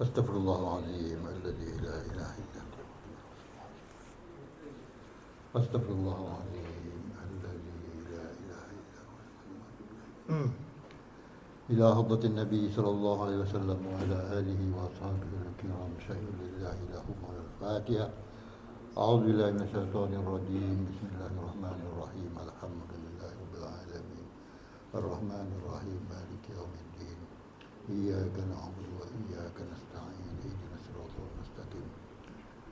Astaghfirullahaladzim alladzi la ilaha illa Astaghfirullahaladzim alladzi la ilaha illa إلى حضرة النبي صلى الله عليه وسلم وعلى آله وأصحابه الكرام شهد لله لهم على الفاتحة. أعوذ بالله من الشيطان الرجيم. بسم الله الرحمن الرحيم. الحمد لله رب العالمين الرحمن الرحيم مالك يوم الدين إياك نعبد وإياك نستعين اهدنا الصراط المستقيم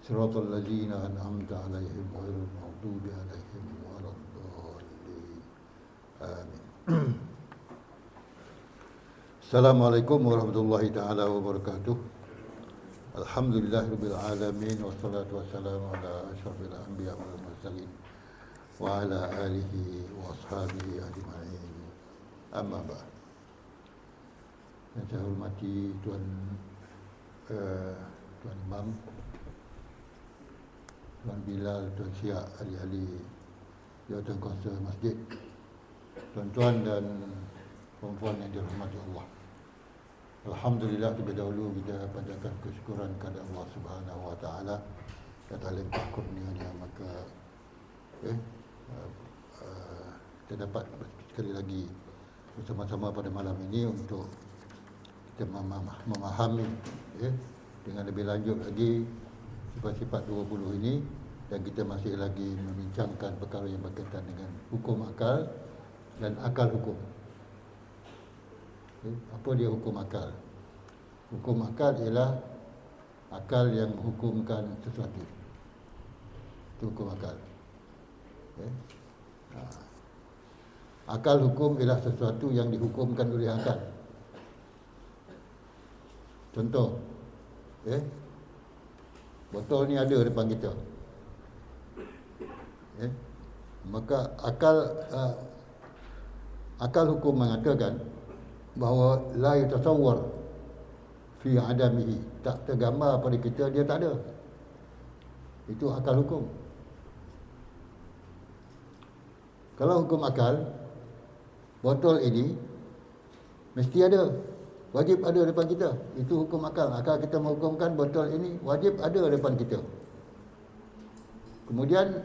صراط الذين أنعمت عليهم غير المغضوب عليهم ولا الضالين آمين. Assalamualaikum warahmatullahi taala wabarakatuh. Alhamdulillahirabbil alamin wassalatu wassalamu ala asyrafil anbiya wal mursalin wa ala alihi wa ashabihi ajma'in. Amma ba'd. Yang saya hormati Tuan Imam, Tuan Bilal, Tuan Syiah, ahli-ahli jawatan kuasa masjid, tuan-tuan dan puan-puan yang dirahmati Allah. Alhamdulillah, terlebih dahulu kita panjatkan kesyukuran kepada Allah Subhanahu Wa Taala atas limpah kurnia-Nya, maka kita dapat sekali lagi bersama-sama pada malam ini untuk kita memahami dengan lebih lanjut lagi sifat-sifat 20 ini, dan kita masih lagi membincangkan perkara yang berkaitan dengan hukum akal dan akal hukum. Apa dia hukum akal? Hukum akal ialah akal yang menghukumkan sesuatu. Itu hukum akal. Akal hukum ialah sesuatu yang dihukumkan oleh akal. Contoh, botol ni ada depan kita. Maka akal hukum mengatakan bahawa la yatasawwar fi adamihi, tak tergambar pada kita dia tak ada. Itu akal hukum. Kalau hukum akal, botol ini mesti ada, wajib ada depan kita. Itu hukum akal. Akal kita menghukumkan botol ini wajib ada depan kita. Kemudian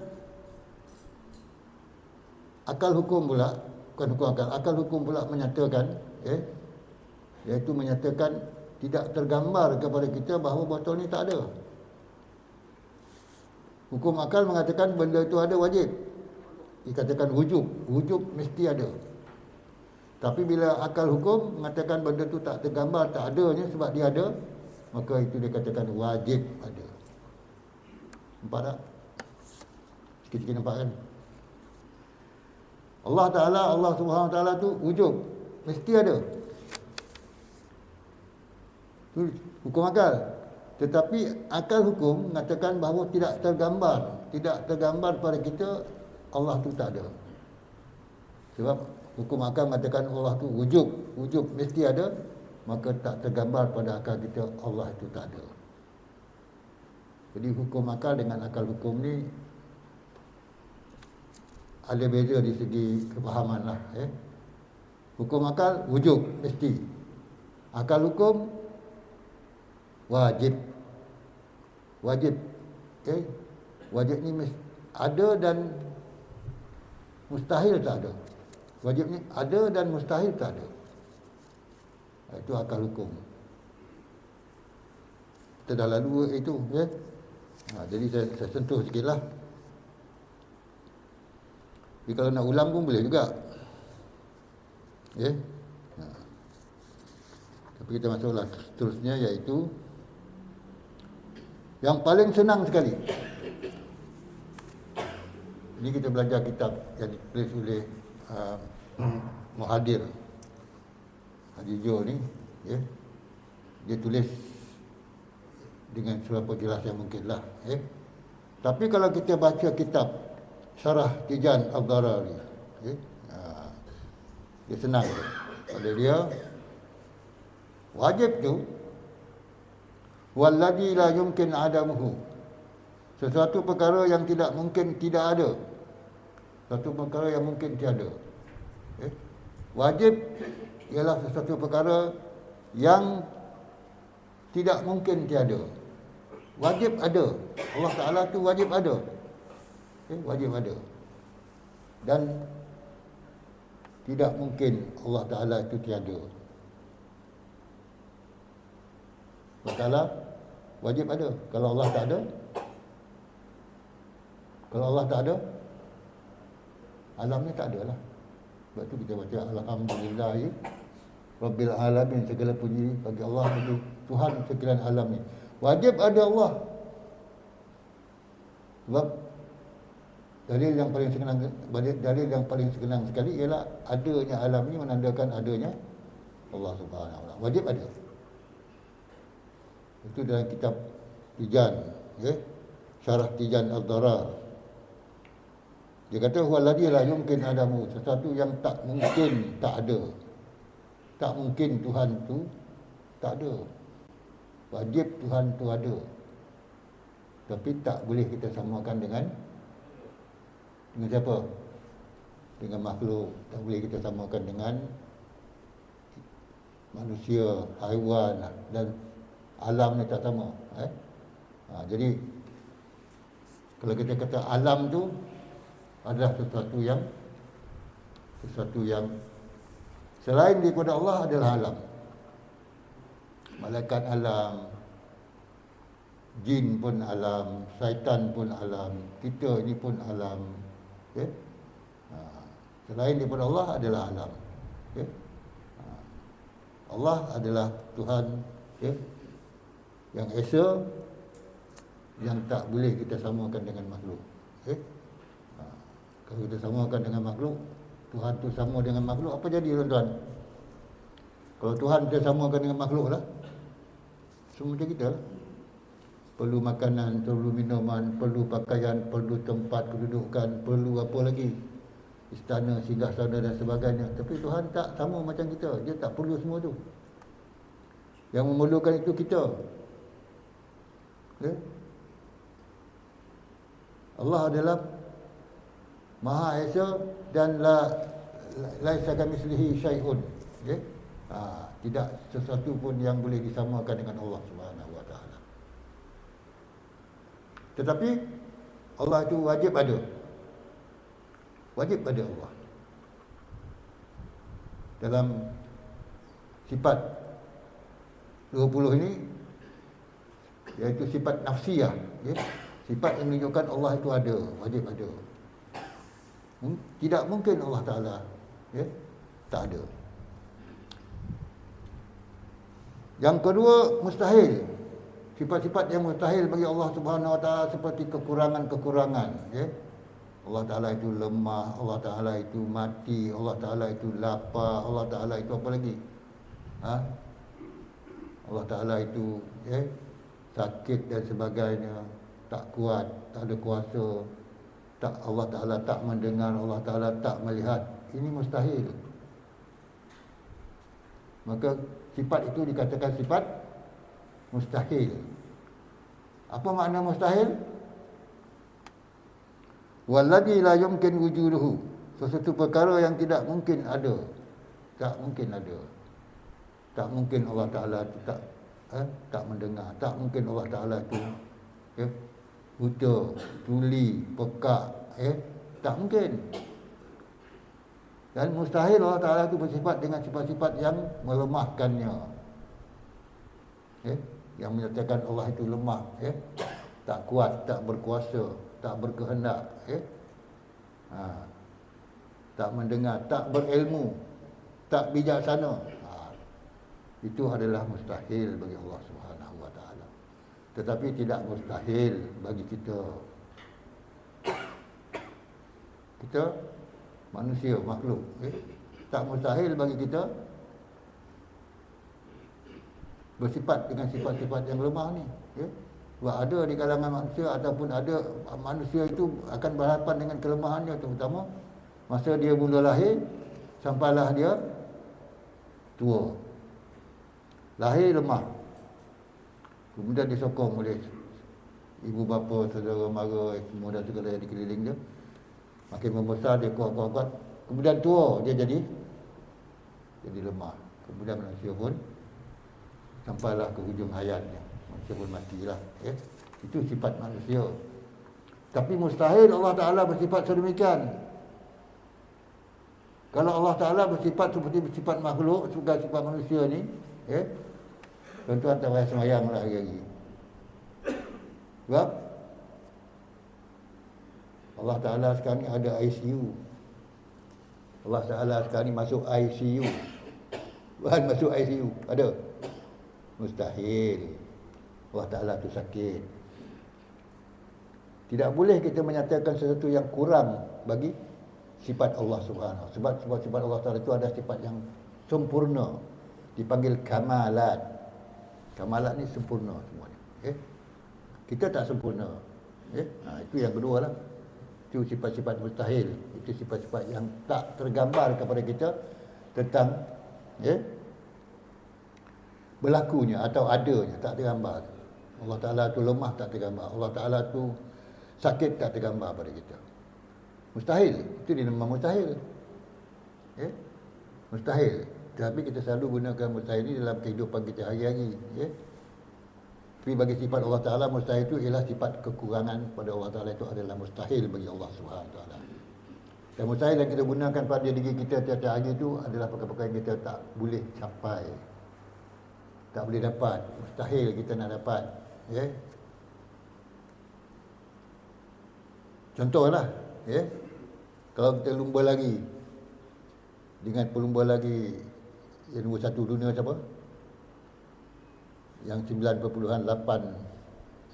akal hukum pula, bukan hukum akal hukum pula menyatakan, iaitu menyatakan tidak tergambar kepada kita bahawa botol ni tak ada. Hukum akal mengatakan benda itu ada, wajib. Dikatakan wujub mesti ada. Tapi bila akal hukum mengatakan benda itu tak tergambar, tak adanya sebab dia ada, maka itu dikatakan wajib ada. Nampak tak? Sikit-sikit nampak kan? Allah Subhanahu Wa Taala tu wujub, mesti ada. Itu hukum akal. Tetapi akal hukum mengatakan bahawa tidak tergambar pada kita Allah tu tak ada. Sebab hukum akal mengatakan Allah tu wujub mesti ada, maka tak tergambar pada akal kita Allah itu tak ada. Jadi hukum akal dengan akal hukum ni ada beza di segi kefahaman lah. Hukum akal wujub mesti, akal hukum wajib. Wajib ni ada dan mustahil tak ada. Wajib ni ada dan mustahil tak ada. Itu akal hukum. Kita dah lalu itu, jadi saya sentuh sikitlah. Tapi kalau nak ulang pun boleh juga. Tapi kita masuklah seterusnya, iaitu yang paling senang sekali. Ini kita belajar kitab yang ditulis oleh Muhadir Haji Jo ni, dia tulis dengan seberapa jelas yang mungkin lah. Tapi kalau kita baca kitab Syarah Tijan Al-Darari, dia senang. Pada dia, wajib tu walladzi la yumkin adamuhu, sesuatu perkara yang tidak mungkin tidak ada, satu perkara yang mungkin tiada. Wajib ialah sesuatu perkara yang tidak mungkin tiada. Wajib ada. Allah Ta'ala tu wajib ada. Wajib ada. Dan tidak mungkin Allah Ta'ala itu tiada. Allah Ta'ala wajib ada. Kalau Allah tak ada, kalau Allah tak ada, alam ni tak ada lah. Sebab tu kita baca Alhamdulillahi Rabbil Alamin, segala puji bagi Allah, bagi Tuhan sekalian alam ni. Wajib ada Allah. Sebab dalil yang paling senang sekali ialah adanya alam ni menandakan adanya Allah Subhanahu Wa Taala. Wajib ada. Itu dalam kitab Tijan, Syarah Tijan Ad-Darar. Dia kata huwallazi la yumkin adamu, sesuatu yang tak mungkin tak ada. Tak mungkin Tuhan tu tak ada. Wajib Tuhan tu ada. Tapi tak boleh kita samakan dengan siapa? Dengan makhluk. Tak boleh kita samakan dengan manusia, haiwan dan alam ni tak sama. Jadi kalau kita kata alam tu adalah sesuatu yang selain daripada Allah adalah alam. Malaikat alam, jin pun alam, syaitan pun alam, kita ini pun alam. Selain daripada Allah adalah alam. Allah adalah Tuhan yang esa, yang tak boleh kita samakan dengan makhluk. Kalau kita samakan dengan makhluk, Tuhan tu sama dengan makhluk, apa jadi tuan-tuan? Kalau Tuhan kita samakan dengan makhluk lah, semua macam kita lah. Perlu makanan, perlu minuman, perlu pakaian, perlu tempat kedudukan, perlu apa lagi, istana, singgahsana dan sebagainya. Tapi Tuhan tak sama macam kita. Dia tak perlu semua tu. Yang memerlukan itu kita. Allah adalah Maha Esa dan laisa kamitslihi syai'un. Tidak sesuatu pun yang boleh disamakan dengan Allah Subhanahu Wa Taala. Tetapi Allah itu wajib ada. Wajib ada Allah. Dalam sifat 20 ini, iaitu sifat nafsiyah, sifat yang menunjukkan Allah itu ada, wajib ada. Tidak mungkin Allah Ta'ala tak ada. Yang kedua, mustahil. Sifat-sifat yang mustahil bagi Allah Subhanahu Wa Taala seperti kekurangan-kekurangan. Allah Ta'ala itu lemah, Allah Ta'ala itu mati, Allah Ta'ala itu lapar, Allah Ta'ala itu apa lagi? Allah Ta'ala itu sakit dan sebagainya, tak kuat, tak ada kuasa. Allah Ta'ala tak mendengar, Allah Ta'ala tak melihat. Ini mustahil. Maka sifat itu dikatakan sifat mustahil. Apa makna mustahil? Wallazi la yumkin wujuduhu, sesuatu perkara yang tidak mungkin ada. Tak mungkin ada. Tak mungkin Allah Ta'ala itu tak mendengar. Tak mungkin Allah Ta'ala itu buta, tuli, pekak, tak mungkin. Dan mustahil Allah Ta'ala itu bersifat dengan sifat-sifat yang melemahkannya, yang menyatakan Allah itu lemah, tak kuat, tak berkuasa, tak berkehendak, tak mendengar, tak berilmu, tak bijaksana. Itu adalah mustahil bagi Allah Subhanahu Wa Taala. Tetapi tidak mustahil bagi kita. Kita manusia, makhluk, tak mustahil bagi kita bersifat dengan sifat-sifat yang lemah ni. Sebab ada di kalangan manusia, ataupun ada manusia itu akan berhadapan dengan kelemahannya, terutama masa dia mula lahir sampailah dia tua. Lahir lemah, kemudian disokong oleh ibu bapa, saudara mara, semua dan segala yang dikeliling dia. Makin membesar dia kuat-kuat, kemudian tua dia jadi lemah. Kemudian manusia pun sampailah ke hujung hayatnya, manusia pun matilah. Itu sifat manusia. Tapi mustahil Allah Ta'ala bersifat sedemikian. Kalau Allah Ta'ala bersifat seperti sifat makhluk, juga sifat manusia ni, tuan-tuan tak payah semayang lah hari-hari. Sebab Allah Ta'ala sekarang ni ada ICU. Allah Ta'ala sekarang ni masuk ICU. Bukan masuk ICU. Ada? Mustahil. Allah Ta'ala tu sakit. Tidak boleh kita menyatakan sesuatu yang kurang bagi sifat Allah Subhanahu. Sebab sifat Allah Ta'ala itu ada sifat yang sempurna. Dipanggil kamalat. Kamalat ni sempurna semuanya. Kita tak sempurna. Itu yang kedua lah. Itu sifat-sifat mustahil. Itu sifat-sifat yang tak tergambar kepada kita tentang berlakunya atau adanya, tak tergambar. Allah Ta'ala tu lemah, tak tergambar. Allah Ta'ala tu sakit, tak tergambar pada kita. Mustahil. Itu dinamakan mustahil. Mustahil. Tapi kita selalu gunakan mustahil ni dalam kehidupan kita hari-hari. Tapi bagi sifat Allah Ta'ala, mustahil itu ialah sifat kekurangan pada Allah Ta'ala. Itu adalah mustahil bagi Allah Subhanahu Ta'ala. Dan mustahil yang kita gunakan pada diri kita tiap-tiap hari itu adalah perkara-perkara yang kita tak boleh capai, tak boleh dapat. Mustahil kita nak dapat. Contohlah, kalau kita lumba lari dengan pelumba lari yang nombor satu dunia siapa? Yang 9.8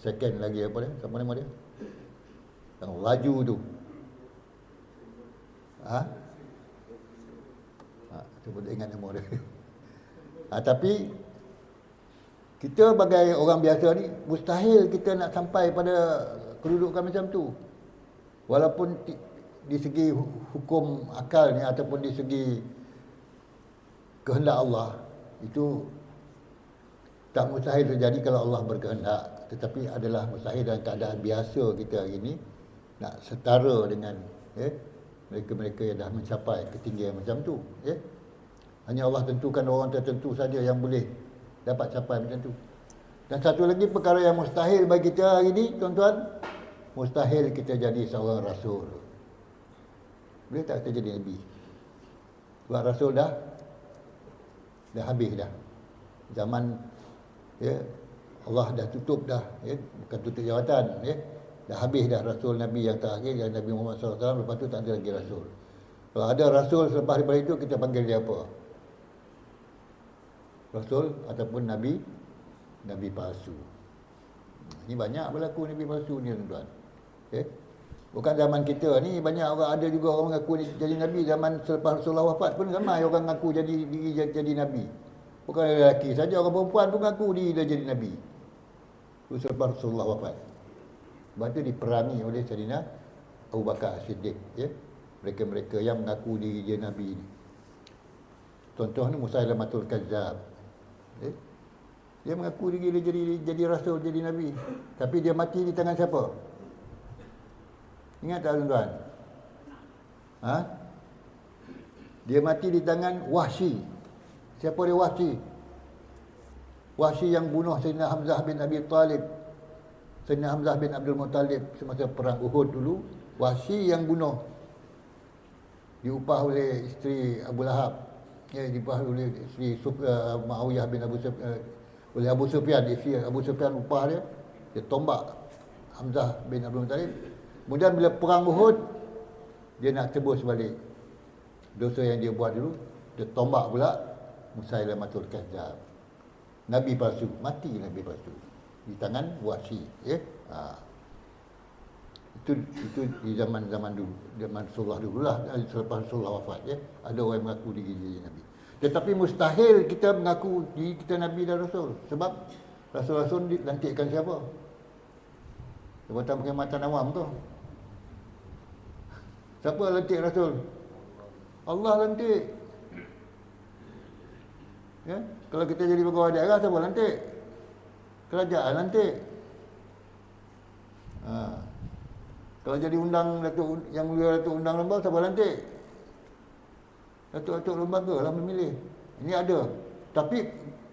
second lagi apa dia? Siapa nama dia? Yang laju tu. Cuba ingat nama dia. Tapi kita sebagai orang biasa ni mustahil kita nak sampai pada kedudukan macam tu. Walaupun di segi hukum akal ni ataupun di segi kehendak Allah, itu tak mustahil terjadi kalau Allah berkehendak. Tetapi adalah mustahil dalam keadaan biasa kita hari ini nak setara dengan mereka-mereka yang dah mencapai ketinggian macam tu. Hanya Allah tentukan orang tertentu saja yang boleh dapat capai macam tu. Dan satu lagi perkara yang mustahil bagi kita hari ini, tuan-tuan, mustahil kita jadi seorang rasul. Boleh tak kita jadi nabi? Sebab rasul dah habis dah. Zaman Allah dah tutup dah, bukan tutup jawatan, dah habis dah rasul nabi yang terakhir, yang Nabi Muhammad SAW. Lepas tu tak ada lagi rasul. Kalau ada rasul selepas daripada itu, kita panggil dia apa? Rasul ataupun nabi palsu. Ini banyak berlaku nabi palsu ni, tuan-tuan. Bukan zaman kita ni, banyak orang, ada juga orang mengaku jadi nabi. Zaman selepas Rasulullah wafat pun ramai orang mengaku jadi nabi. Bukan lelaki saja, orang perempuan pun mengaku diri dia jadi nabi. Itu selepas Rasulullah wafat. Sebab itu diperangi oleh Sayyidina Abu Bakar As-Siddiq. Mereka-mereka yang mengaku diri dia nabi ni. Contoh ni Musailamatul Kazzab. Dia mengaku diri dia jadi rasul, jadi nabi. Tapi dia mati di tangan siapa? Ingat tak, tuan-tuan? Dia mati di tangan Wahsy. Siapa dia Wahsy? Wahsy yang bunuh Sayyidina Hamzah bin Abi Talib. Sayyidina Hamzah bin Abdul Muttalib semasa perang Uhud dulu. Wahsy yang bunuh. Diupah oleh isteri Abu Lahab. Diupah oleh isteri Muawiyah bin oleh Abu Sufyan. Isteri Abu Sufyan upah dia. Dia tombak Hamzah bin Abdul Muttalib. Kemudian bila perang Uhud, dia nak tebus balik dosa yang dia buat dulu. Dia tombak pula Musailamatul Kazzab. Nabi palsu, mati nabi palsu di tangan Wahsy. Itu di zaman dulu, zaman Rasulullah dululah, selepas Rasulullah wafat. Ada orang yang mengaku diri dia nabi. Tetapi mustahil kita mengaku diri kita nabi dan rasul. Sebab rasul-rasul dilantikkan siapa? Jabatan Perkhidmatan Awam tu. Siapa lantik rasul? Allah lantik. Kalau kita jadi pegawai daerah, siapa lantik? Kerajaan lantik. Kalau jadi undang Datuk yang mulia Datuk Undang Lembaga, siapa lantik? Datuk-datuk lembaga lah memilih. Ini ada. Tapi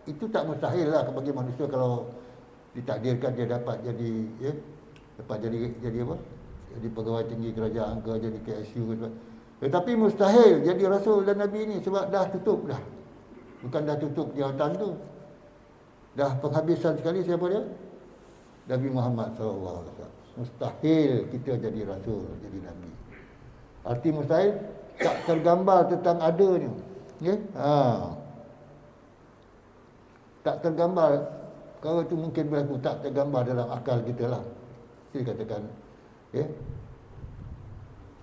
itu tak mustahil lah bagi manusia kalau ditakdirkan dia dapat jadi, ya, dapat jadi apa? Jadi pegawai tinggi kerajaan ke, jadi KSU ke. Tetapi mustahil jadi rasul dan nabi ni sebab dah tutup dah. Bukan dah tutup jawatan tu. Dah penghabisan sekali. Siapa dia? Nabi Muhammad sallallahu alaihi wasallam. Mustahil kita jadi rasul, jadi nabi. Arti mustahil tak tergambar tentang adanya. Ya? Tak tergambar. Kalau itu mungkin berlaku, tak tergambar dalam akal kita lah. Dia katakan, ya.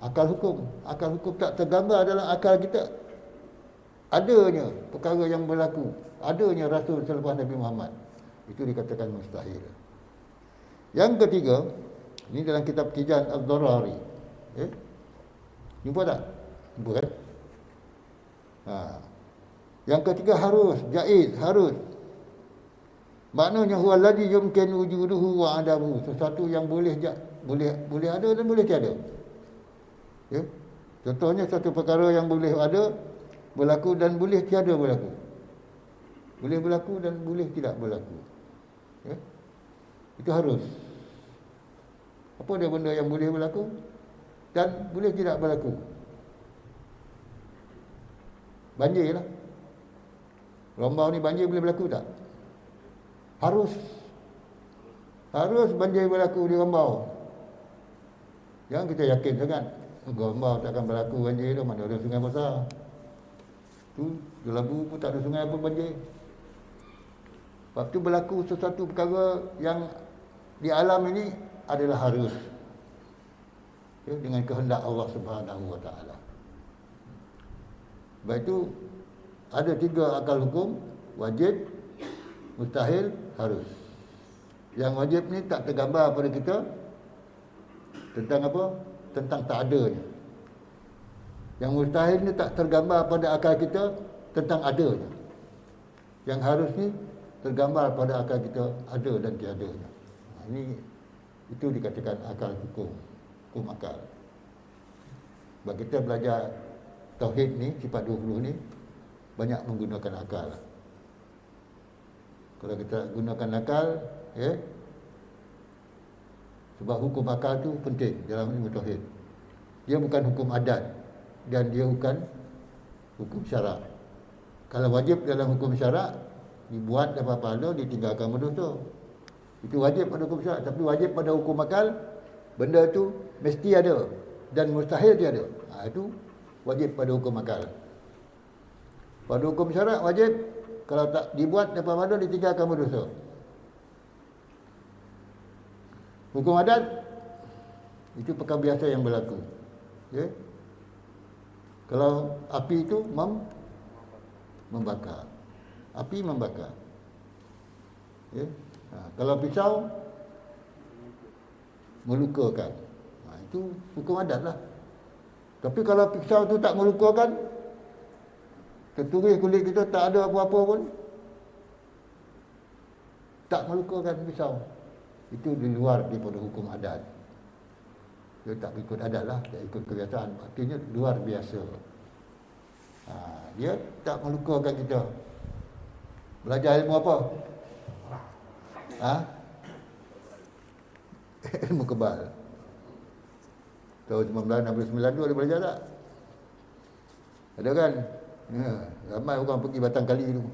Akal hukum tak tergambar dalam akal kita. Adanya perkara yang berlaku, adanya rasul selepas Nabi Muhammad. Itu dikatakan mustahil. Yang ketiga, ini dalam kitab Tijan Al-Dharari. Jumpa tak? Jumpa kan? Yang ketiga harus, jaiz, harus. Maknanya huwa alladhi yumkin wujuduhu wa adamu. Sesuatu yang boleh ada dan boleh tiada. Ya? Contohnya satu perkara yang boleh ada berlaku dan boleh tiada berlaku. Boleh berlaku dan boleh tidak berlaku. Ya? Itu harus. Apa dia benda yang boleh berlaku dan boleh tidak berlaku? Banjir lah. Rombau ni banjir boleh berlaku tak? Harus banjir berlaku di Rombau. Jangan kita yakin sangat Rombau tak akan berlaku banjir tu, mana ada sungai besar. Tu Gelabu pun tak ada sungai pun banjir. Sebab tu berlaku sesuatu perkara yang di alam ini adalah harus, ya, dengan kehendak Allah Subhanahu Wa Taala. Baik itu ada 3 akal hukum: wajib, mustahil, harus. Yang wajib ni tak tergambar pada kita tentang apa? Tentang tak adanya. Yang mustahil ni tak tergambar pada akal kita tentang adanya. Yang harus ni tergambar pada akal kita ada dan tiadanya. Ini itu dikatakan akal hukum akal. Sebab kita belajar tauhid ni, sifat 20 ni banyak menggunakan akal. Kalau kita gunakan akal, ya. Sebab hukum akal tu penting dalam ilmu tauhid. Dia bukan hukum adat dan dia bukan hukum syarak. Kalau wajib dalam hukum syarak, dibuat dapat pahala, ditinggalkan berdosa. Itu wajib pada hukum syarak. Tapi wajib pada hukum akal, benda tu mesti ada dan mustahil tiada. Itu wajib pada hukum akal. Pada hukum syarak wajib, kalau tak dibuat dapat pahala, ditinggalkan berdosa. Hukum adat itu perkara biasa yang berlaku. Ya? Kalau api itu membakar. Api membakar. Ya? Kalau pisau melukakan. Itu hukum adat lah. Tapi kalau pisau tu tak melukakan, terturis kulit kita tak ada apa-apa pun, tak melukakan pisau. Itu di luar daripada hukum adat. Dia tak ikut adat lah, tak ikut kebiasaan. Artinya luar biasa. Dia tak melukakan kita. Belajar ilmu apa? Ilmu kebal. Tahun 1969 tu ada belajar tak? Ada kan? Ya, ramai orang pergi Batang Kali tu.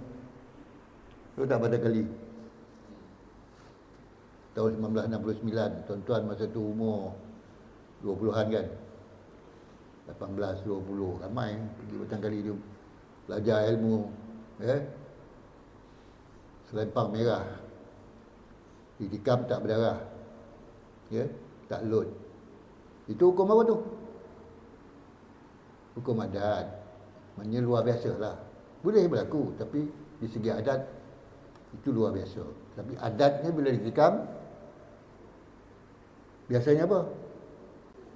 Tahu tak Batang Kali? Tahun 1969, tuan-tuan masa tu umur 20-an kan. 18, 20, ramai pergi Batang Kali tu. Belajar ilmu, selempang merah. Ditikam tak berdarah. Ya, tak lot. Itu hukum apa tu? Hukum adat. Maknanya luar biasa lah. Boleh berlaku, tapi di segi adat itu luar biasa. Tapi adatnya bila ditikam, biasanya apa?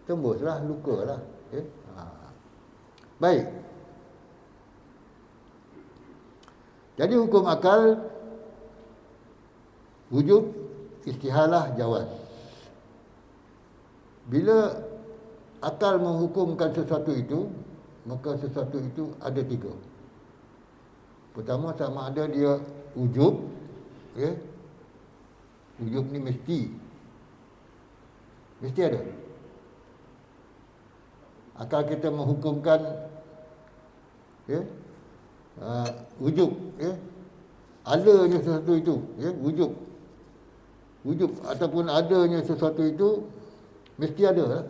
Tembuslah, lukalah. Okay? Baik. Jadi hukum akal wujub, istihalah, jawaz. Bila akal menghukumkan sesuatu itu, maka sesuatu itu ada 3. Pertama, sama ada dia ujub, ya. Ujub ni mesti ada. Akal kita menghukumkan, ya, ujub, ya, adanya sesuatu itu, ya, wujub ataupun adanya sesuatu itu mesti ada lah.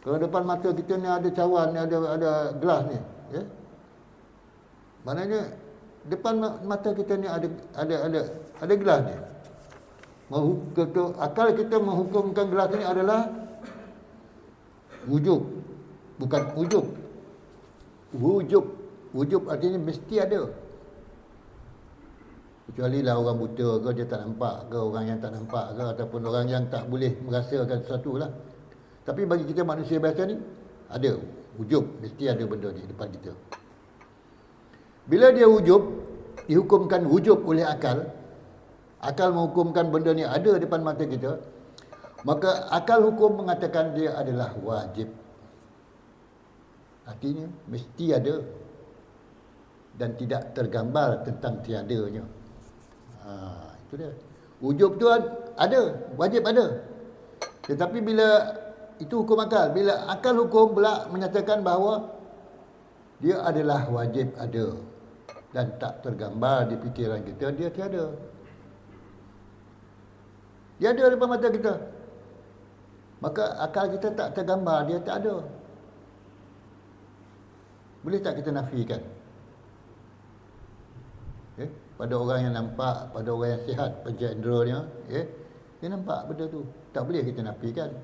Kalau depan mata kita ni ada cawan ni, ada gelas ni, ya. Maknanya depan mata kita ni ada gelas ni. Akal kita menghukumkan gelas ni adalah wujub, bukan ujub. Wujub artinya mesti ada. Kecuali lah orang buta ke, dia tak nampak ke, orang yang tak nampak ke, ataupun orang yang tak boleh merasakan sesuatu lah. Tapi bagi kita manusia biasa ni, ada wujub, mesti ada benda ni depan kita. Bila dia wujub, dihukumkan wujub oleh akal menghukumkan benda ni ada depan mata kita, maka akal hukum mengatakan dia adalah wajib. Artinya mesti ada dan tidak tergambar tentang tiadanya. Itu dia. Wujub tu ada, wajib ada. Tetapi bila itu hukum akal, bila akal hukum pula menyatakan bahawa dia adalah wajib ada dan tak tergambar di fikiran kita, dia tiada. Dia ada depan mata kita. Maka akal kita tak tergambar, dia tak ada. Boleh tak kita nafikan? Pada orang yang nampak, pada orang yang sihat pencenderanya, dia nampak benda tu. Tak boleh kita nafikan.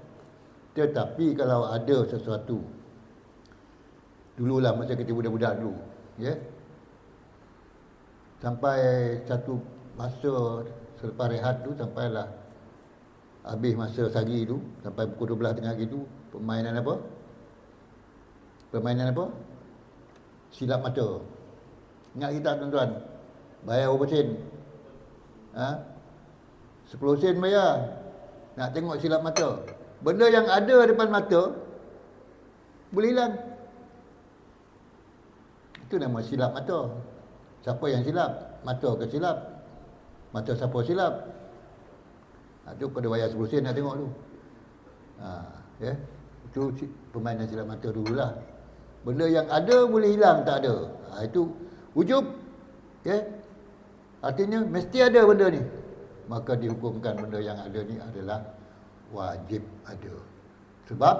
Tetapi kalau ada sesuatu, dululah masa kita budak-budak dulu, sampai satu masa selepas rehat tu, sampailah habis masa sehari tu, sampai pukul 12 tengah gitu, permainan apa? Silap mata. Ingat kita tuan-tuan? Bayar berapa sen? 10 sen bayar. Nak tengok silap mata. Benda yang ada depan mata boleh hilang. Itu nama silap mata. Siapa yang silap? Mata ke silap? Mata siapa silap? Itu pada bayar 10 sen nak tengok tu. Itu permainan silap mata dululah. Benda yang ada boleh hilang, tak ada. Itu wujub. Artinya mesti ada benda ni. Maka dihukumkan benda yang ada ni adalah wajib ada. Sebab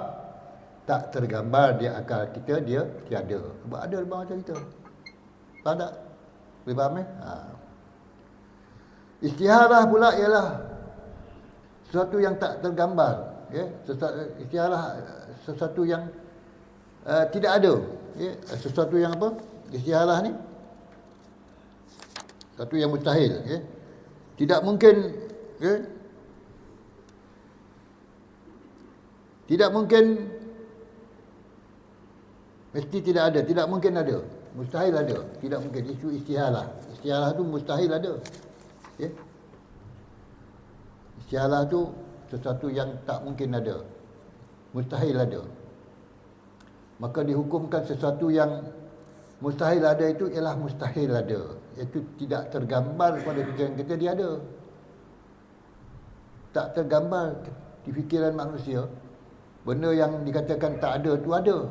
tak tergambar di akal kita, dia tiada. Sebab ada di bawah mata kita. Faham tak? Boleh faham Istiharah pula ialah sesuatu yang tak tergambar. Istiharah sesuatu yang tidak ada. Sesuatu yang apa? Istiharah ni satu yang mustahil. Tidak mungkin. Tidak mungkin. Mesti tidak ada. Tidak mungkin ada. Mustahil ada. Tidak mungkin. Isu istiharah. Istiharah tu mustahil ada. Istiharah tu sesuatu yang tak mungkin ada. Mustahil ada. Maka dihukumkan sesuatu yang mustahil ada itu ialah mustahil ada. Iaitu tidak tergambar pada fikiran kita, dia ada. Tak tergambar di fikiran manusia. Benda yang dikatakan tak ada tu ada.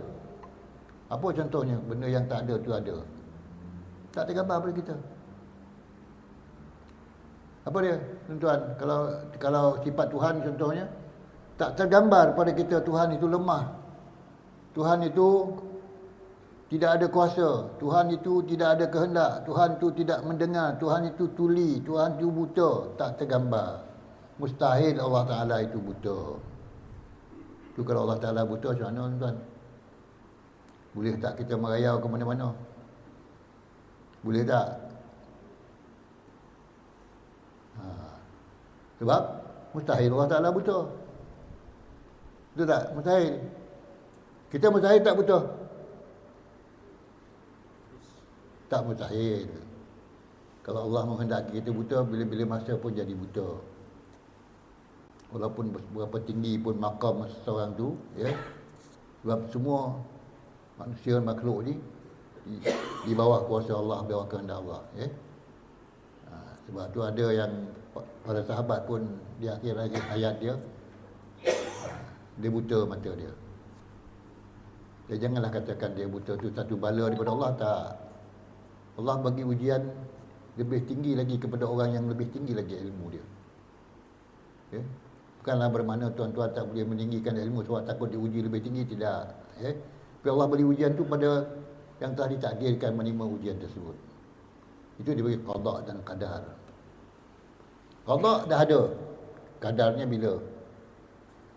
Apa contohnya? Benda yang tak ada tu ada. Tak tergambar pada kita. Apa dia, tuan-tuan? Kalau sifat Tuhan contohnya, tak tergambar pada kita Tuhan itu lemah. Tuhan itu tidak ada kuasa. Tuhan itu tidak ada kehendak. Tuhan itu tidak mendengar. Tuhan itu tuli. Tuhan itu buta. Tak tergambar. Mustahil Allah Ta'ala itu buta. Itu kalau Allah Ta'ala buta macam mana tuan? Boleh tak kita merayau ke mana-mana? Boleh tak? Sebab mustahil Allah Ta'ala buta. Betul tak? Mustahil. Kita mustahil tak buta? Tak mustahil. Kalau Allah menghendaki kita buta, bila-bila masa pun jadi buta. Walaupun berapa tinggi pun makam seseorang tu, sebab semua manusia makhluk ni di bawah kuasa Allah, bawah kehendak Allah. Sebab tu ada yang para sahabat pun di akhir hayat dia, dia buta mata dia. Janganlah katakan dia buta tu satu bala daripada Allah, tak. Allah bagi ujian lebih tinggi lagi kepada orang yang lebih tinggi lagi ilmu dia. Bukanlah bermakna tuan-tuan tak boleh meninggikan ilmu sebab takut diuji lebih tinggi, tidak. Tapi Allah beri ujian tu pada yang telah ditakdirkan menerima ujian tersebut. Itu diberi qada dan qadar. Qada dah ada, qadarnya bila?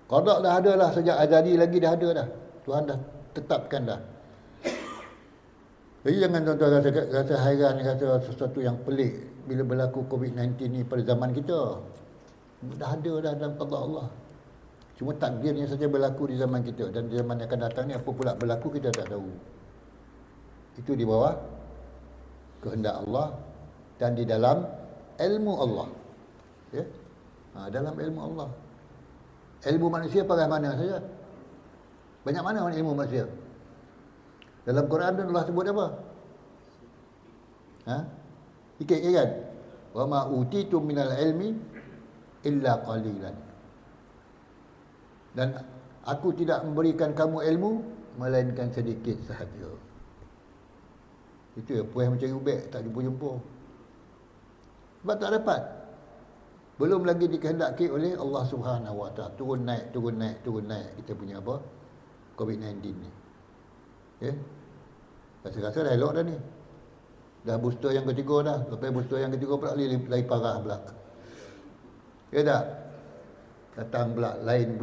Qada dah ada lah, sejak azali lagi dah ada dah. Tuhan dah tetapkan dah. Jadi jangan tuan-tuan rasa hairan, rasa sesuatu yang pelik bila berlaku COVID-19 ni pada zaman kita. Dah ada dah dalam qada Allah. Cuma takdirnya saja berlaku di zaman kita, dan di zaman yang akan datang ni apa pula berlaku kita tak tahu. Itu di bawah kehendak Allah dan di dalam ilmu Allah. Dalam ilmu Allah. Ilmu manusia pakai mana saja? Banyak mana ilmu manusia? Dalam Quran pun Allah sebut apa? Sikit kan? Wa ma utitum minal ilmi illa qalilan. Dan aku tidak memberikan kamu ilmu melainkan sedikit sahaja. Itu ya, puas mencari ubek tak jumpa-jumpa. Sebab tak dapat. Belum lagi dikehendaki oleh Allah Subhanahu Wa Taala. Turun naik kita punya apa? COVID-19 ni. Rasa-rasa dah elok dah ni. Dah booster yang ketiga dah. Lepas booster yang ketiga pula lagi parah pula. Tak? Datang pula lain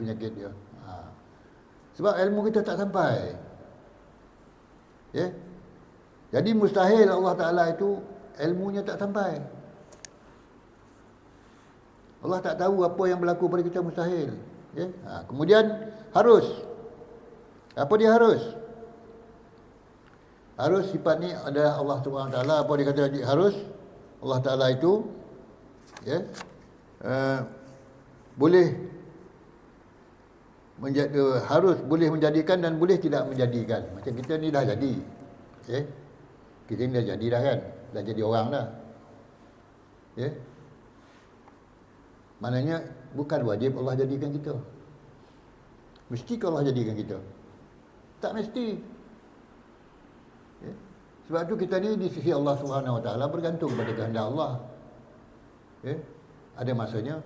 penyakit dia. Sebab ilmu kita tak sampai. Jadi mustahil Allah Ta'ala itu ilmunya tak sampai. Allah tak tahu apa yang berlaku pada kita, mustahil. Kemudian harus. Apa dia harus? Harus sifat ni adalah Allah Subhanahu Wa Taala. Apa dia kata harus? Allah Ta'ala itu boleh harus boleh menjadikan dan boleh tidak menjadikan. Macam kita ni dah jadi. Kita ni dah jadi dah kan. Dah jadi orang dah. Maknanya bukan wajib Allah jadikan kita. Mesti ke Allah jadikan kita? Tak mesti. Sebab tu kita ni di sisi Allah Subhanahu Wa Taala bergantung pada kehendak Allah. Ada masanya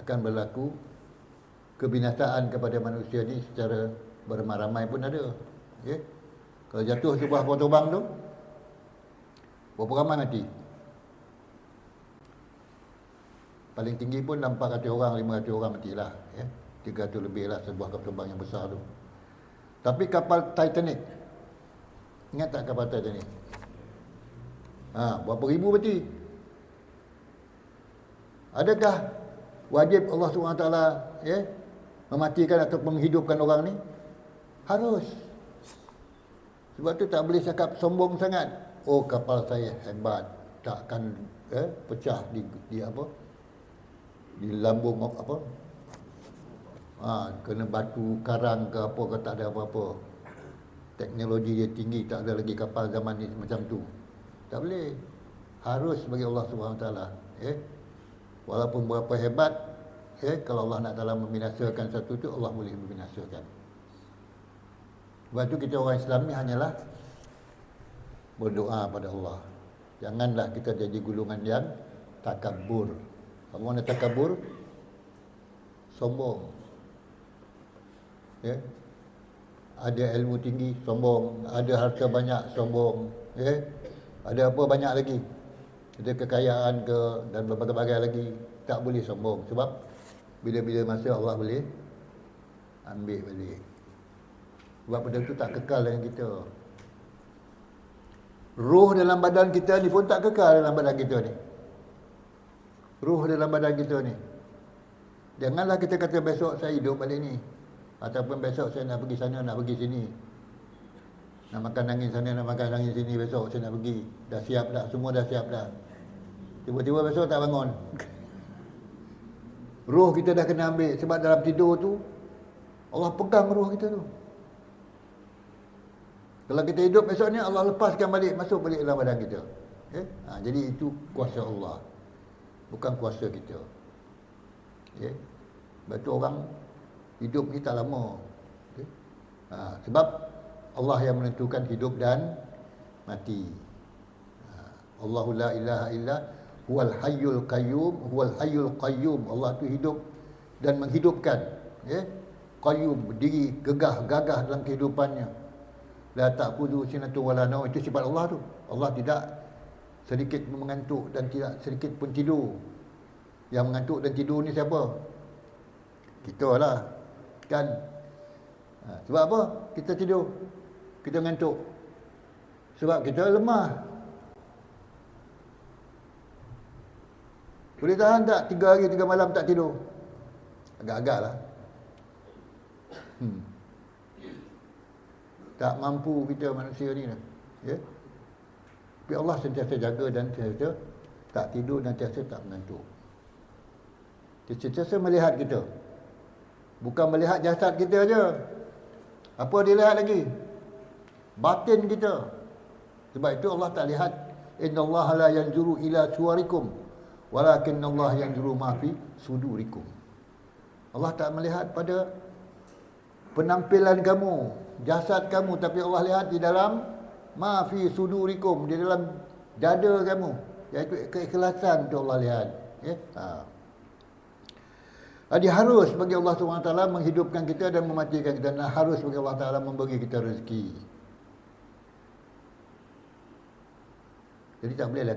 akan berlaku kebinasaan kepada manusia ni secara beramai-ramai pun ada. Kalau jatuh sebuah pohon tumbang tu, berapa ramai mati? Paling tinggi pun 400 orang, 500 orang matilah. 300 lebih lah sebuah kapal terbang yang besar tu. Tapi kapal Titanic, ingat tak kapal Titanic? Berapa ribu mati? Adakah wajib Allah SWT mematikan atau menghidupkan orang ni? Harus. Sebab tu tak boleh cakap sombong sangat. Oh, kapal saya hebat, takkan pecah di apa? Di lambung apa? Kena batu karang ke apa ke, tak ada apa-apa. Teknologi dia tinggi, tak ada lagi kapal zaman ni macam tu. Tak boleh. Harus bagi Allah Subhanahu Wa Taala. Walaupun berapa hebat, kalau Allah nak dalam membinasakan satu tu, Allah boleh membinasakan. Sebab tu kita orang Islam ni hanyalah berdoa pada Allah. Janganlah kita jadi gulungan yang takabur. Apa makna takabur? Sombong. Ada ilmu tinggi, sombong. Ada harta banyak, sombong. Ada apa banyak lagi. Ada kekayaan ke dan berbagai-bagai lagi. Tak boleh sombong. Sebab bila-bila masa Allah boleh ambil balik. Sebab benda tu tak kekal dengan kita. Roh dalam badan kita ni pun tak kekal dalam badan kita ni. Roh dalam badan kita ni. Janganlah kita kata besok saya hidup balik ni. Ataupun besok saya nak pergi sana, nak pergi sini. Nak makan angin sana, nak makan angin sini, besok saya nak pergi. Dah siap dah, semua dah siap dah. Tiba-tiba besok tak bangun. Roh kita dah kena ambil. Sebab dalam tidur tu Allah pegang roh kita tu. Kalau kita hidup besok ni, Allah lepaskan balik, masuk balik dalam badan kita. Jadi itu kuasa Allah, bukan kuasa kita. Sebab tu orang hidup ni tak lama. Sebab Allah yang menentukan hidup dan mati. Allahu la ilaha illa huwal hayyul qayyum, huwal hayyul qayyum. Allah tu hidup dan menghidupkan. Qayyum, berdiri gagah dalam kehidupannya. La ta'khudhu sinatun wala naum, itu sifat Allah tu. Allah tidak sedikit mengantuk dan tidak sedikit pun tidur. Yang mengantuk dan tidur ni siapa? Kita lah, kan? Sebab apa kita tidur, kita mengantuk? Sebab kita lemah. Boleh tahan tak 3 hari 3 malam tak tidur? Agak-agak lah. Tak mampu kita manusia ni lah. Tapi Allah sentiasa jaga dan sentiasa tak tidur dan sentiasa tak mengantuk. Dia sentiasa melihat kita. Bukan melihat jasad kita aja. Apa dia lihat lagi? Batin kita. Sebab itu Allah tak lihat. Innallaha la yanzuru ila suwarikum walakinnallaha yanzuru ma fi sudurikum. Allah tak melihat pada penampilan kamu, jasad kamu, tapi Allah lihat di dalam ma fi sudurikum, di dalam dada kamu, iaitu keikhlasan tu Allah lihat. Jadi harus bagi Allah SWT menghidupkan kita dan mematikan kita, dan harus bagi Allah Taala memberi kita rezeki. Jadi tak bolehlah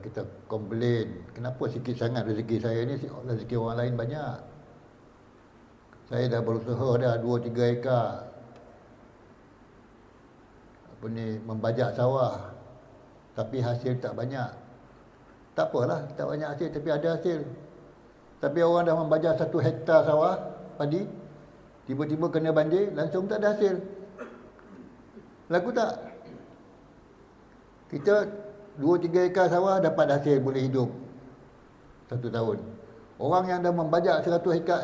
kita komplain, kenapa sikit sangat rezeki saya ni, rezeki orang lain banyak. Saya dah berusaha dah 2-3 ekar membajak sawah, tapi hasil tak banyak. Tak apalah, tak banyak hasil tapi ada hasil. Tapi orang dah membajak 1 hektar sawah padi, tiba-tiba kena banjir, langsung tak ada hasil. Laku tak? Kita 2-3 ekar sawah dapat hasil, boleh hidup 1 tahun. Orang yang dah membajak 100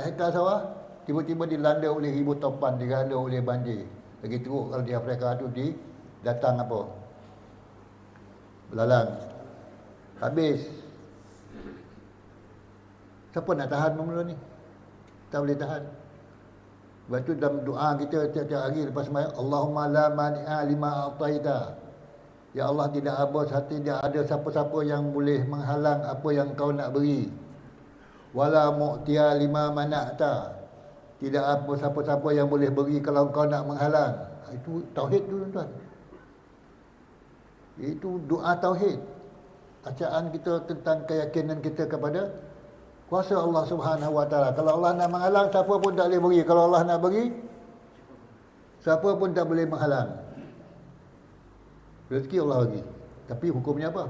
hektar sawah, tiba-tiba dilanda oleh ribu topan, dilanda oleh banjir. Lagi teruk kalau di Afrika tu datang apa? Belalang. Habis. Siapa nak tahan benda ni? Tak boleh tahan. Sebab tu dalam doa kita tiap-tiap hari lepas sembahyang, Allahumma la mani'a lima a'taita. Ya Allah, tidak ada siapa-siapa yang boleh menghalang apa yang kau nak beri. Wala mu'tiya lima mana'ta. Tidak apa siapa-siapa yang boleh beri kalau kau nak menghalang. Itu tauhid tu, tuan-tuan. Itu doa tauhid. Bacaan kita tentang keyakinan kita kepada kuasa Allah Subhanahu Wa Taala. Kalau Allah nak menghalang, siapa pun tak boleh beri. Kalau Allah nak beri, siapa pun tak boleh menghalang. Rezeki Allah bagi. Tapi hukumnya apa?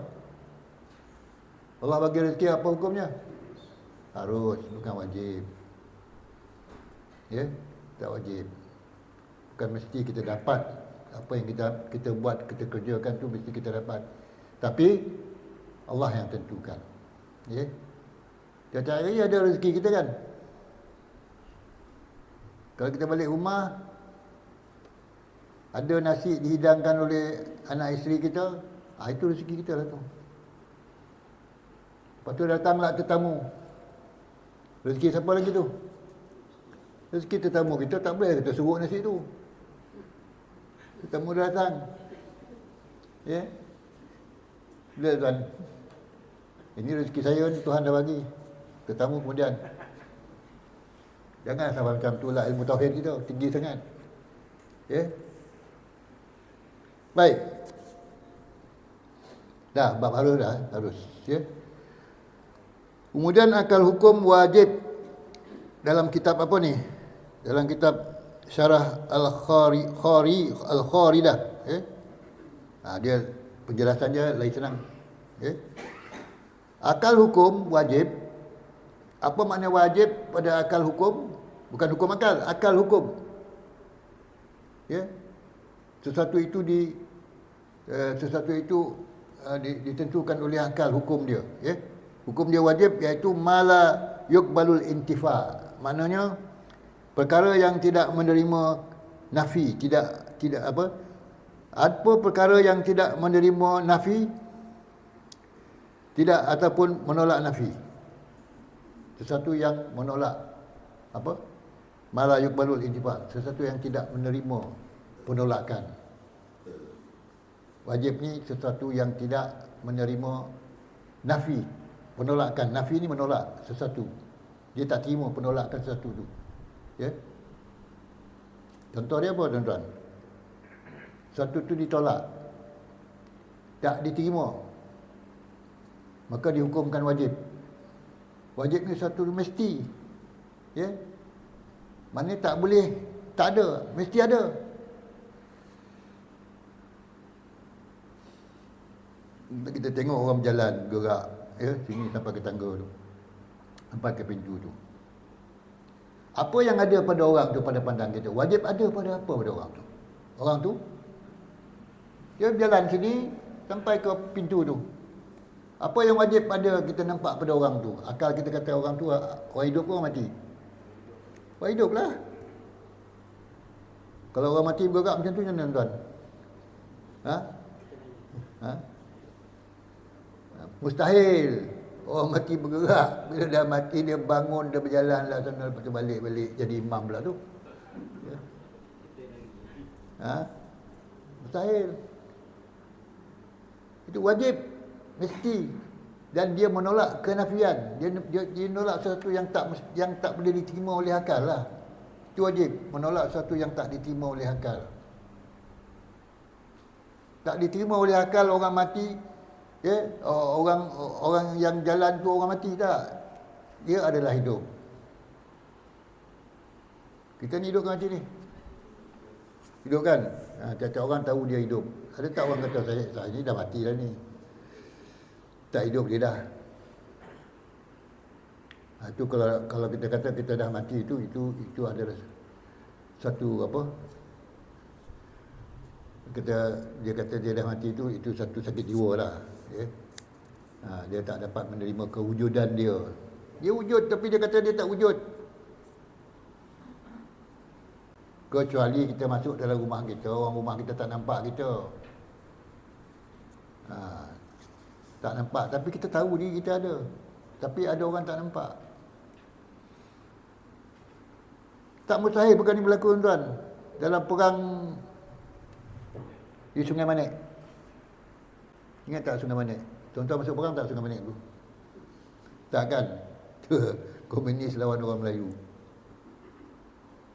Allah bagi rezeki, apa hukumnya? Harus, bukan wajib. Tak wajib. Bukan mesti kita dapat apa yang kita buat, kita kerjakan tu mesti kita dapat. Tapi Allah yang tentukan. Tiap-tiap hari ada rezeki kita kan. Kalau kita balik rumah, ada nasi dihidangkan oleh anak isteri kita, itu rezeki kita lah tu. Lepas tu datanglah tetamu. Rezeki siapa lagi tu? Rezeki tetamu kita, tak boleh kita suruh nasi tu. Tetamu datang. Bila tuan? Ini rezeki saya ni, Tuhan dah bagi. Tetamu kemudian. Jangan sampai macam tu lah ilmu tauhid kita, tinggi sangat. Baik. Dah, bab harus dah, harus. Kemudian akal hukum wajib dalam kitab apa ni? Dalam kitab Syarah Al-Kharidah. Dia penjelasan dia lain senang. Akal hukum wajib. Apa makna wajib pada akal hukum? Bukan hukum akal, akal hukum. Sesuatu itu ditentukan oleh akal hukum dia. Hukum dia wajib, iaitu mala yuqbalul intifa. Maknanya perkara yang tidak menerima nafi, tidak tidak apa perkara yang tidak menerima nafi, tidak ataupun menolak nafi. Sesuatu yang menolak ma la yuqbalul intifa, sesuatu yang tidak menerima penolakan. Wajib ni sesuatu yang tidak menerima nafi, penolakan. Nafi ni menolak sesuatu. Dia tak terima penolakan sesuatu tu. Ya. Contoh dia apa tuan-tuan? Satu tu ditolak, tak diterima, maka dihukumkan wajib. Wajib ni satu mesti. Ya. Maknanya tak boleh, tak ada, mesti ada. Kita tengok orang berjalan gerak, ya, sini sampai ke tangga tu, sampai ke pintu tu. Apa yang ada pada orang tu pada pandang kita? Wajib ada pada apa pada orang tu? Orang tu dia berjalan sini sampai ke pintu tu. Apa yang wajib ada kita nampak pada orang tu? Akal kita kata orang tu orang hidup ke orang mati? Orang hidup lah. Kalau orang mati bergerak macam tu macam mana tuan? Mustahil orang mati bergerak. Bila dah mati dia bangun, dia berjalan lah sana, lepas tu balik jadi imam pula tu. Mustahil. Itu wajib, mesti. Dan dia menolak kenafian. Dia menolak sesuatu yang tak boleh diterima oleh akal lah. Itu wajib, menolak sesuatu yang tak diterima oleh akal. Tak diterima oleh akal orang mati, ya, orang yang jalan tu orang mati tak. Dia adalah hidup. Kita ni hidup ke mati ni? Hidup kan? Tiap-tiap orang tahu dia hidup. Ada tak orang kata saya ni dah mati dah ni, tak hidup dia dah. Itu kalau kita kata kita dah mati, itu adalah satu dia kata dia dah mati, itu satu sakit jiwa lah, ya. Dia tak dapat menerima kewujudan dia. Dia wujud tapi dia kata dia tak wujud. Kecuali kita masuk dalam rumah kita, orang rumah kita tak nampak kita. Tak nampak, tapi kita tahu diri kita ada. Tapi ada orang tak nampak. Tak mustahil perkara ni berlaku tuan. Dalam perang di Sungai Manik. Ingat tak Sungai Manik? Tuan-tuan masuk perang tak Sungai Manik tu? Tak kan? Komunis lawan orang Melayu.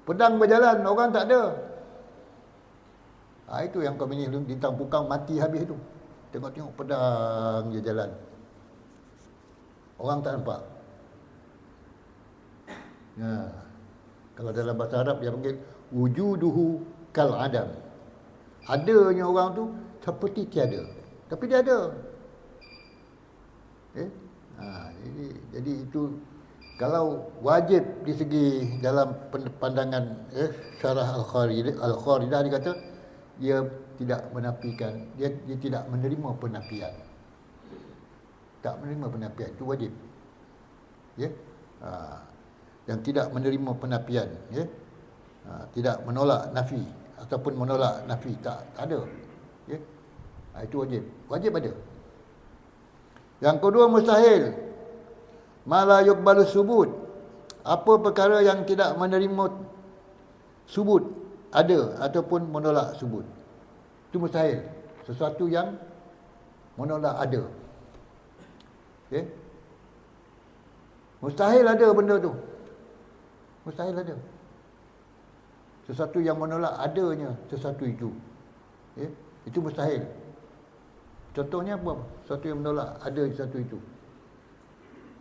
Pedang berjalan, orang tak ada. Itu yang komunis bintang pukang mati habis tu. Tengok-tengok pedang dia jalan, orang tak nampak. Kalau dalam bahasa Arab dia panggil wujuduhu kal adam. Adanya orang tu seperti tiada, tapi dia ada. Jadi itu kalau wajib di segi dalam pandangan syarah Al-Kharidah dia kata dia tidak menafikan, dia tidak menerima penafian. Tak menerima penafian, itu wajib. Ya. Yang tidak menerima penafian, ya. Tidak menolak nafi ataupun menolak nafi, tak ada. Ya. Itu wajib. Wajib ada. Yang kedua mustahil. Ma la yuqbalu subut. Apa perkara yang tidak menerima subut, ada ataupun menolak subut. Itu mustahil. Sesuatu yang menolak ada. Okay? Mustahil ada benda tu. Mustahil ada. Sesuatu yang menolak adanya sesuatu itu. Okay? Itu mustahil. Contohnya apa? Sesuatu yang menolak ada sesuatu itu.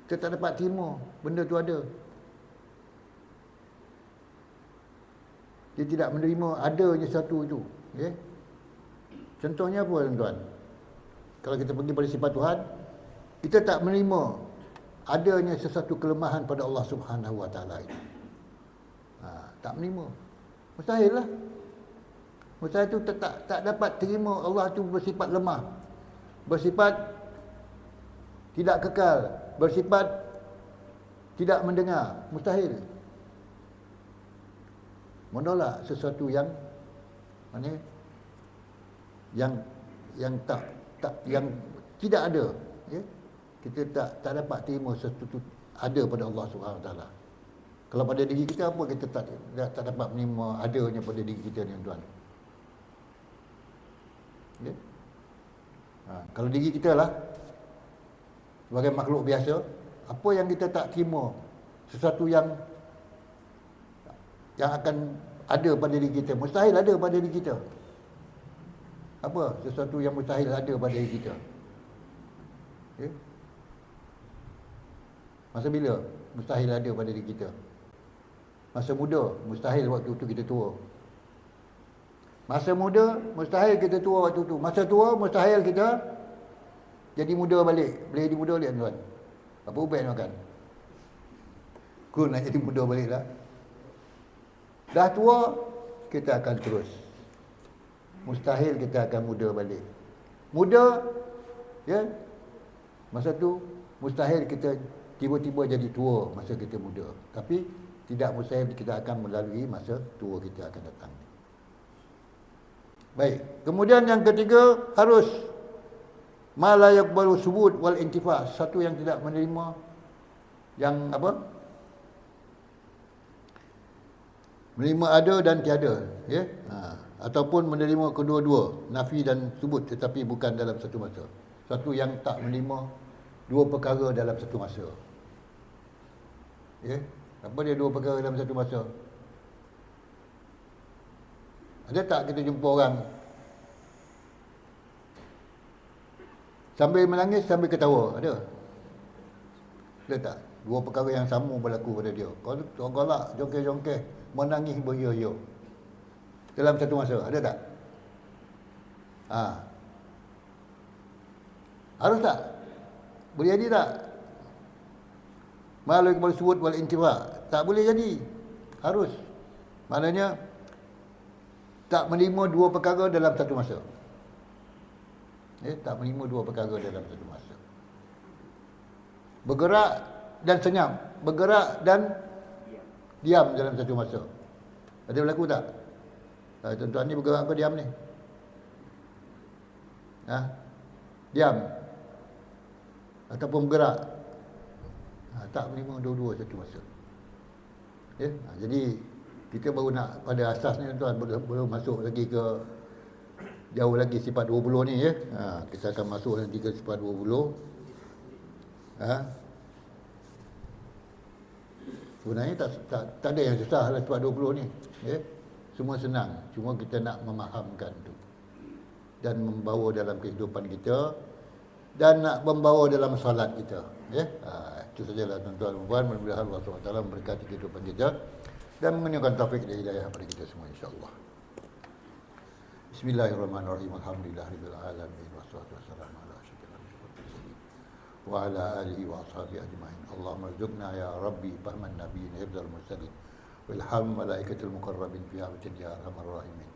Kita tak dapat terima benda tu ada. Dia tidak menerima adanya sesuatu itu. Okay? Contohnya apa tuan-tuan? Kalau kita pergi pada sifat Tuhan, kita tak menerima adanya sesuatu kelemahan pada Allah Subhanahu Wa Taala itu. Tak menerima. Mustahil lah. Mustahil itu tak dapat terima Allah itu bersifat lemah. Bersifat tidak kekal. Bersifat tidak mendengar. Mustahil. Menolak sesuatu yang Maknanya yang yang tidak ada, ya. Kita tak dapat terima sesuatu ada pada Allah Subhanahu Wa Taala. Kalau pada diri kita apa kita tak dapat menerima adanya pada diri kita ni tuan. Ya. Kalau diri kita lah sebagai makhluk biasa, apa yang kita tak terima, sesuatu yang akan ada pada diri kita, mustahil ada pada diri kita. Apa sesuatu yang mustahil ada pada diri kita? Ya? Masa bila mustahil ada pada diri kita? Masa muda, mustahil waktu tu kita tua. Masa muda, mustahil kita tua waktu tu. Masa tua, mustahil kita jadi muda balik. Boleh jadi muda balik tuan. Apa ubat makan? Ku nak jadi muda balik lah. Dah tua, kita akan terus. Mustahil kita akan muda balik. Muda, ya. Masa tu, mustahil kita tiba-tiba jadi tua masa kita muda. Tapi, tidak mustahil kita akan melalui masa tua kita akan datang. Baik. Kemudian yang ketiga, harus ma la yaqbalu subut wal intifa, satu yang tidak menerima yang apa? Menerima ada dan tiada, ya. Ataupun menerima kedua-dua, nafi dan subut, tetapi bukan dalam satu masa. Satu yang tak menerima dua perkara dalam satu masa. Ya. Apa dia dua perkara dalam satu masa? Ada tak kita jumpa orang sambil menangis, sambil ketawa? Ada? Ada tak? Dua perkara yang sama berlaku pada dia. Kalau galak, jongkeh-jongkeh, menangis beria-ria dalam satu masa. Ada tak? Harus tak? Boleh jadi tak? Malu kepada subut wal intifa. Tak boleh jadi. Harus. Maknanya tak menerima dua perkara dalam satu masa. Tak menerima dua perkara dalam satu masa. Bergerak dan senyap. Bergerak dan diam dalam satu masa. Ada berlaku tak? Tuan-tuan ni bergerak apa diam ni? Diam. Ataupun bergerak. Tak menerima dua-dua satu masa. Ya? Jadi kita baru nak pada asas ni tuan, belum masuk lagi ke jauh lagi sifat 20 ni, ya. Kita akan masuk nanti ke sifat 20. Sebenarnya tak ada yang susah lah sifat 20 ni, ya. Semua senang, cuma kita nak memahamkan tu dan membawa dalam kehidupan kita dan nak membawa dalam solat kita, ya. Itu sajalah tuan-tuan dan puan, mudah-mudahan Allah SWT memberkati kehidupan kita dan mengenyakan taufik dan hidayah kepada kita semua, insya-Allah. Bismillahirrahmanirrahim. Alhamdulillahirabbil alamin wassalatu wassalamu ala asyrafil mursalin wa ala alihi wa ashabihi ajmain. Allahumma rzuqna ya rabbi fahman nabiyyin hifdzal mursalin walham malaikatil muqarrabin fi hamatin ya arhamar rahimin.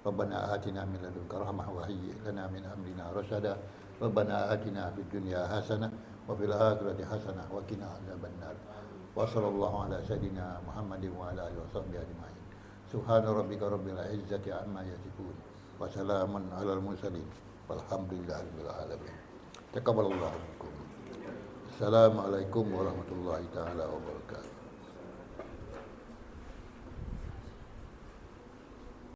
Rabbana atina min ladunka rahmah wa hayyi lana min amrina rasyada. Rabbana atina fid dunya hasanah wa fil akhirati hasanah wa qina adzabannar. Wa sallallahu ala sayyidina Muhammadin wa ala alihi washabbihi ajmain. Subhana rabbika rabbil izzati amma yasifun wa salamun alal mursalin walhamdulillahirabbil alamin. Taqabbalallahu minkum. Assalamualaikum warahmatullahi taala wabarakatuh.